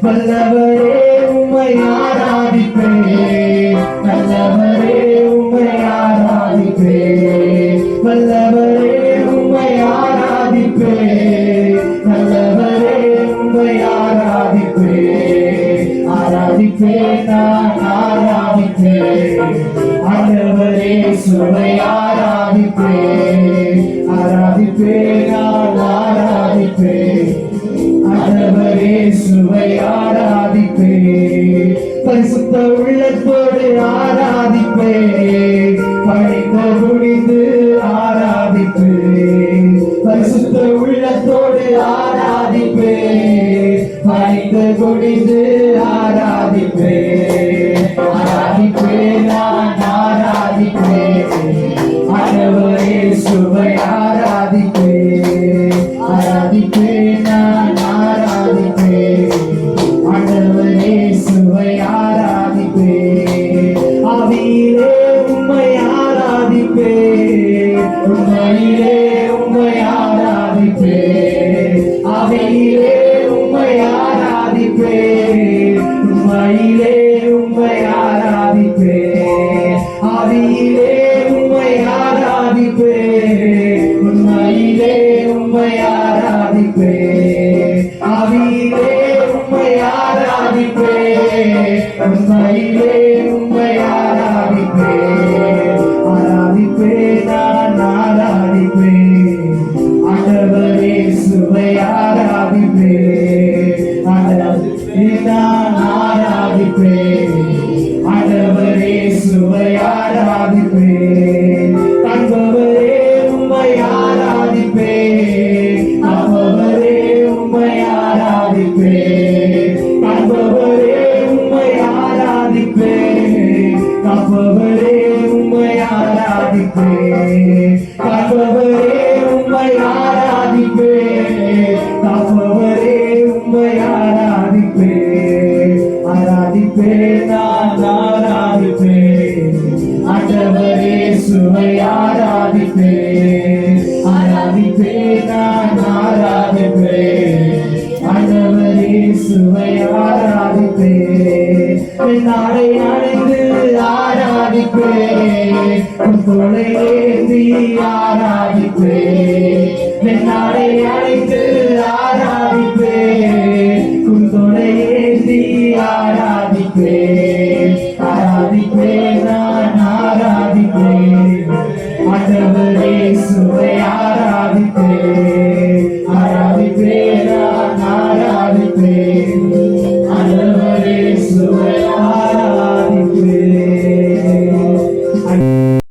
வல்லவரே உம்மை ஆராதிப்பேன், நல்லவரே உம்மை ஆராதிப்பேன், வல்லவரே உம்மை ஆராதிப்பேன், நல்லவரே உம்மை ஆராதிப்பேன், ஆராதிப்பேன் நான் ஆராதிப்பேன், ஆண்டவரே சுவை ஆராதிப்பேன், ஆராதிப்பேன் நான் ஆராதிப்பேன், ஆண்டவரே சுவை ஆராதிப்பேன், பரிசுத்த உள்ளத்தோடு ஆராதிப்பேன், பணிந்த குனிந்து ஆராதிப்பேன், பரிசுத்த உள்ளத்தோடு ஆராதிப்பேன், பணிந்த குனிந்து ஆராதிப்பேன், ஆராதிப்பேன் நான் ஆராதிப்பேன், ஆண்டவரே சுவை ஆராதிப்பேன், ஆராதிப்பேன் நான் ஆராதிப்பேன், ஆண்டவரே சுவை ஆராதிப்பேன், ஆவியிலே உம்மை ஆராதிப்பேன், உண்மையிலே உம்மை ஆராதிப்பேன், ஆவியிலே உம்மை ஆராதிப்பேன், உண்மையிலே உம்மை ஆராதிப்பேன், ஆவியிலே உம்மை ஆராதிப்பேன், உண்மையிலே உம்மை ஆராதிப்பேன், ஆவியிலே உம்மை ஆராதிப்பேன், உண்மையிலே உம்மை ஆராதிப்பேன், ஆராதிப்பேன் நான் ஆராதிப்பேன், ஆண்டவரே சுவை ஆராதிப்பேன், ஆண்டவரே நான் ஆராதிப்பேன், ஆண்டவரே சுவை ஆராதிப்பேன், காண்பவரே உம்மை ஆராதிப்பேன், காண்பவரே உம்மை ஆராதிப்பேன், காண்பவரே உம்மை ஆராதிப்பேன், காண்பவரே உம்மை ஆராதிப்பேன், காண்பவரே உம்மை ஆராதிப்பேன், காண்பவரே உம்மை ஆராதிப்பேன், ஆராதிப்பேன் நான் ஆராதிப்பேன், ஆண்டவரே சுவை ஆராதிப்பேன், ஆராதிப்பேன் நான் ஆராதிப்பேன், ஆண்டவரே சுவை ஆராதிப்பேன், நாளை அடைந்து ஆராதிப்பேன், தொலை ஏந்தி ஆராதிப்பேன், நாளை அடைந்து ஆராதிப்பேன், தொலை ஏந்தி ஆராதிப்பேன், ஆராதிப்பேன் நான் ஆராதிப்பேன், ஆண்டவரே சுவை ஆராதிப்பேன், ஆராதிப்பேன் நான் ஆராதிப்பேன்,